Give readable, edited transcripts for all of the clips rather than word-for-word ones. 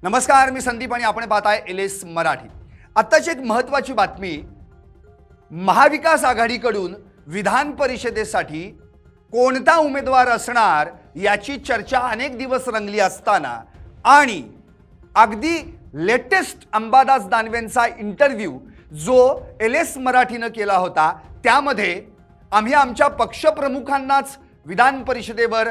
नमस्कार, मी संदीप आणि आपण पाहताय एलएस मराठी। आत्ताची एक महत्त्वाची बातमी, महाविकास आघाडीकडून विधान परिषदेसाठी कोणता उमेदवार असणार याची चर्चा अनेक दिवस रंगली असताना आणि अगदी लेटेस्ट अंबादास दानवेंचा इंटरव्ह्यू जो एलएस मराठीने केला होता, त्यामध्ये आम्ही आमच्या पक्षप्रमुखांनाच विधान परिषदेवर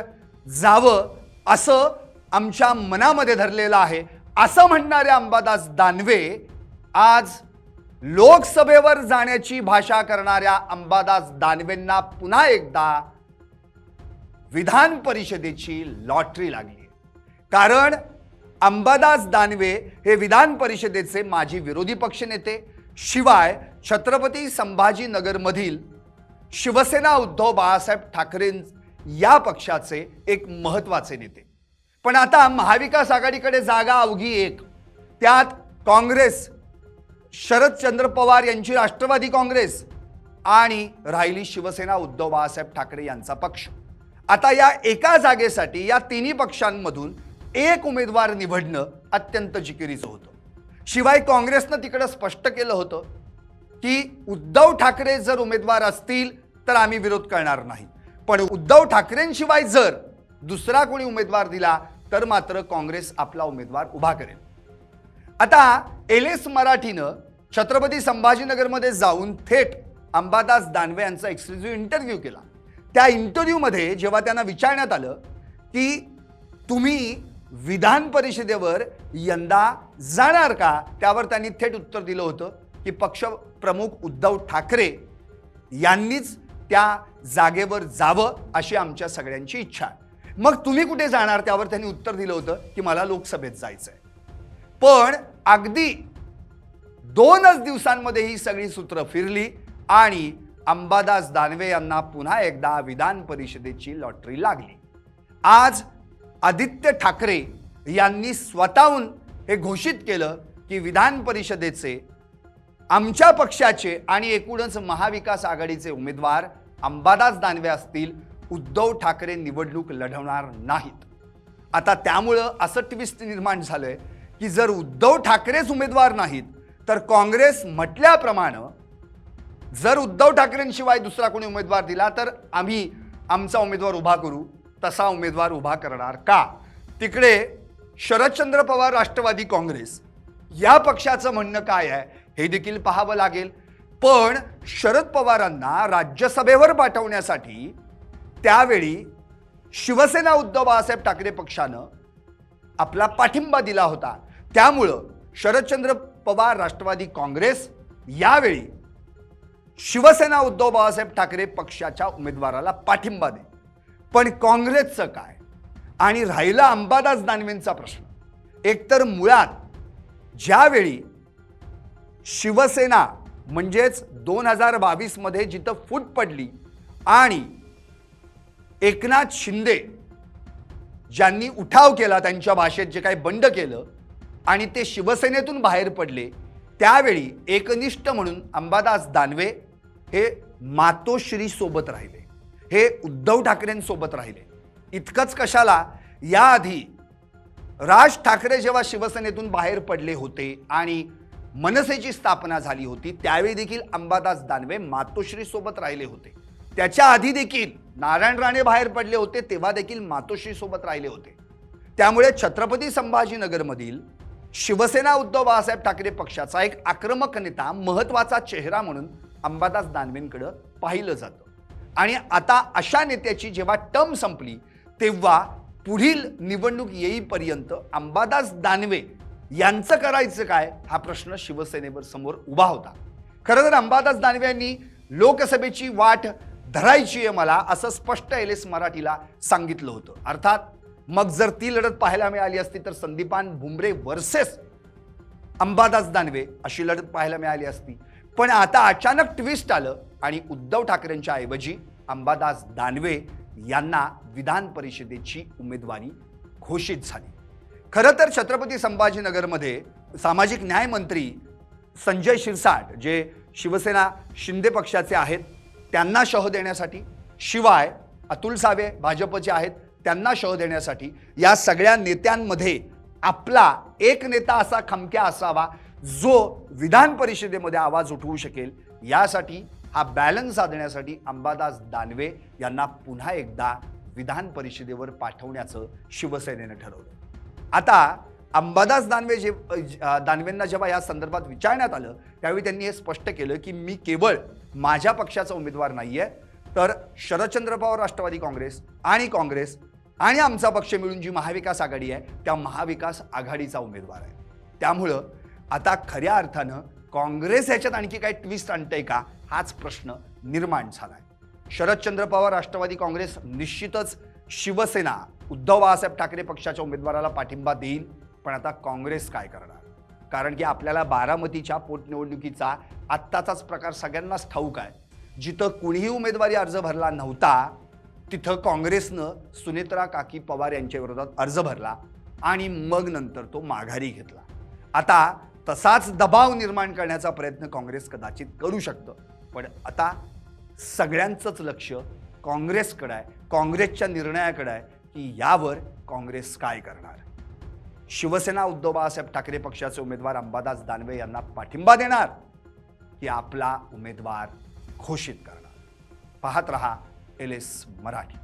जावं असं आमच्या मनामध्ये धरलेलं आहे असं म्हणणारे अंबादास दानवे आज लोकसभेवर जाण्याची भाषा करणाऱ्या अंबादास दानवेंना पुन्हा एकदा विधान परिषदेची लॉटरी लागली। कारण अंबादास दानवे हे विधान परिषदेचे माजी विरोधी पक्षनेते, शिवाय छत्रपती संभाजीनगरमधील शिवसेना उद्धव बाळासाहेब ठाकरे या पक्षाचे एक महत्त्वाचे नेते। पण आता महाविकास आघाडीकडे जागा अवघी एक, त्यात काँग्रेस, शरदचंद्र पवार यांची राष्ट्रवादी काँग्रेस आणि राहिली शिवसेना उद्धव बाळासाहेब ठाकरे यांचा पक्ष। आता या एका जागेसाठी या तिन्ही पक्षांमधून एक उमेदवार निवडणं अत्यंत जिकिरीचं होतं। शिवाय काँग्रेसनं तिकडे स्पष्ट केलं होतं की उद्धव ठाकरे जर उमेदवार असतील तर आम्ही विरोध करणार नाही, पण उद्धव ठाकरेंशिवाय जर दुसरा कोणी उमेदवार दिला तर मात्र काँग्रेस आपला उमेदवार उभा करेल। आता एलएस मराठीनं छत्रपती संभाजीनगरमध्ये जाऊन थेट अंबादास दानवे यांचा एक्सक्लुझिव्ह इंटरव्ह्यू केला। त्या इंटरव्ह्यूमध्ये जेव्हा त्यांना विचारण्यात आलं की तुम्ही विधान परिषदेवर यंदा जाणार का, त्यावर त्यांनी थेट उत्तर दिलं होतं की पक्ष प्रमुख उद्धव ठाकरे यांनीच त्या जागेवर जावं अशी आमच्या सगळ्यांची इच्छा आहे। मग तुम्ही कुठे जाणार, त्यावर त्यांनी उत्तर दिलं होतं की मला लोकसभेत जायचंय। पण अगदी 2च दिवसांमध्ये ही सगळी सूत्र फिरली आणि अंबादास दानवे यांना पुन्हा एकदा विधान परिषदेची लॉटरी लागली। आज आदित्य ठाकरे यांनी स्वतःहून हे घोषित केलं की विधान परिषदेचे आमच्या पक्षाचे आणि एकूणच महाविकास आघाडीचे उमेदवार अंबादास दानवे असतील, उद्धव ठाकरे निवडणूक लढवणार नाहीत। आता त्यामुळं असं ट्विस्ट निर्माण झालंय की जर उद्धव ठाकरेच उमेदवार नाहीत तर काँग्रेस म्हटल्याप्रमाणे जर उद्धव ठाकरेंशिवाय दुसरा कोणी उमेदवार दिला तर आम्ही आमचा उमेदवार उभा करू, तसा उमेदवार उभा करणार का? तिकडे शरदचंद्र पवार राष्ट्रवादी काँग्रेस या पक्षाचं म्हणणं काय आहे हे देखील पाहावं लागेल। पण शरद पवारांना राज्यसभेवर पाठवण्यासाठी त्यावेळी शिवसेना उद्धव बाळासाहेब ठाकरे पक्षानं आपला पाठिंबा दिला होता, त्यामुळं शरदचंद्र पवार राष्ट्रवादी काँग्रेस यावेळी शिवसेना उद्धव बाळासाहेब ठाकरे पक्षाच्या उमेदवाराला पाठिंबा दे। पण काँग्रेसचं काय आणि राहिला अंबादास दानवेंचा प्रश्न। एकतर मुळात ज्यावेळी शिवसेना म्हणजेच 2022 मध्ये जिथं फूट पडली आणि एकनाथ शिंदे ज्यांनी उठाव केला, त्यांच्या भाषेत जे काही बंड केलं आणि ते शिवसेनेतून बाहेर पडले, त्यावेळी एकनिष्ठ म्हणून अंबादास दानवे हे मातोश्री सोबत राहिले, हे उद्धव ठाकरेंसोबत राहिले। इतकंच कशाला, याआधी राज ठाकरे जेव्हा शिवसेनेतून बाहेर पडले होते आणि मनसेची स्थापना झाली होती, त्यावेळी देखील अंबादास दानवे मातोश्री सोबत राहिले होते। त्याच्या आधी देखील नारायण राणे बाहेर पडले होते, तेव्हा देखील मातोश्री सोबत राहिले होते। त्यामुळे छत्रपती संभाजीनगरमधील शिवसेना उद्धव बाळासाहेब ठाकरे पक्षाचा एक आक्रमक नेता, महत्त्वाचा चेहरा म्हणून अंबादास दानवेंकडे पाहिलं जातं। आणि आता अशा नेत्याची जेव्हा टर्म संपली तेव्हा पुढील निवडणूक येईपर्यंत अंबादास दानवे यांचं करायचं काय हा प्रश्न शिवसेनेवर समोर उभा होता। खरं तर अंबादास दानवे यांनी लोकसभेची वाट धरायची आहे मला असं स्पष्ट एलएस मराठीला सांगितलं होतं। अर्थात मग जर ती लढत पाहायला मिळाली असती तर संदीपान भुमरे वर्सेस अंबादास दानवे अशी लढत पाहायला मिळाली असती। पण आता अचानक ट्विस्ट आलं आणि उद्धव ठाकरेंच्या ऐवजी अंबादास दानवे यांना विधान परिषदेची उमेदवारी घोषित झाली। खरं तर छत्रपती संभाजीनगरमध्ये सामाजिक न्याय मंत्री संजय शिरसाट जे शिवसेना शिंदे पक्षाचे आहेत त्यांना शह देण्यासाठी, शिवाय अतुल सावे भाजपचे आहेत त्यांना शह देण्यासाठी या सगळ्या नेत्यांमध्ये आपला एक नेता असा खमक्या असावा जो विधान परिषदेमध्ये आवाज उठवू शकेल. यासाठी हा बॅलन्स साधण्यासाठी अंबादास दानवे यांना पुन्हा एकदा विधान परिषदेवर पाठवण्याचं शिवसेनेनं ठरवलं. आता अंबादास दानवेंना जेव्हा या संदर्भात विचारण्यात आलं त्यावेळी त्यांनी हे स्पष्ट केलं की मी केवळ माझ्या पक्षाचा उमेदवार नाहीये, तर शरदचंद्र पवार राष्ट्रवादी काँग्रेस आणि आमचा पक्ष मिळून जी महाविकास आघाडी आहे त्या महाविकास आघाडीचा उमेदवार आहे. त्यामुळं आता खऱ्या अर्थानं काँग्रेस ह्याच्यात आणखी काही ट्विस्ट आणतंय का हाच प्रश्न निर्माण झालाय. शरदचंद्र पवार राष्ट्रवादी काँग्रेस निश्चितच शिवसेना उद्धव बाळासाहेब ठाकरे पक्षाच्या उमेदवाराला पाठिंबा देईल. पण आता काँग्रेस काय करणार? कारण की आपल्याला बारामतीच्या पोटनिवडणुकीचा आत्ताचाच प्रकार सगळ्यांनाच ठाऊक आहे. जिथं कुणीही उमेदवारी अर्ज भरला नव्हता तिथं काँग्रेसनं सुनेत्रा काकी पवार यांच्या विरोधात अर्ज भरला आणि मग नंतर तो माघारी घेतला. आता तसाच दबाव निर्माण करण्याचा प्रयत्न काँग्रेस कदाचित करू शकतं. पण आता सगळ्यांचंच लक्ष काँग्रेसकडे आहे, काँग्रेसच्या निर्णयाकडे आहे की यावर काँग्रेस काय करणार. शिवसेना उद्धव बाळासाहेब ठाकरे पक्षाचे उमेदवार अंबादास दानवे यांना पाठिंबा देणार की आपला उमेदवार घोषित करणार. पाहत रहा LS मराठी.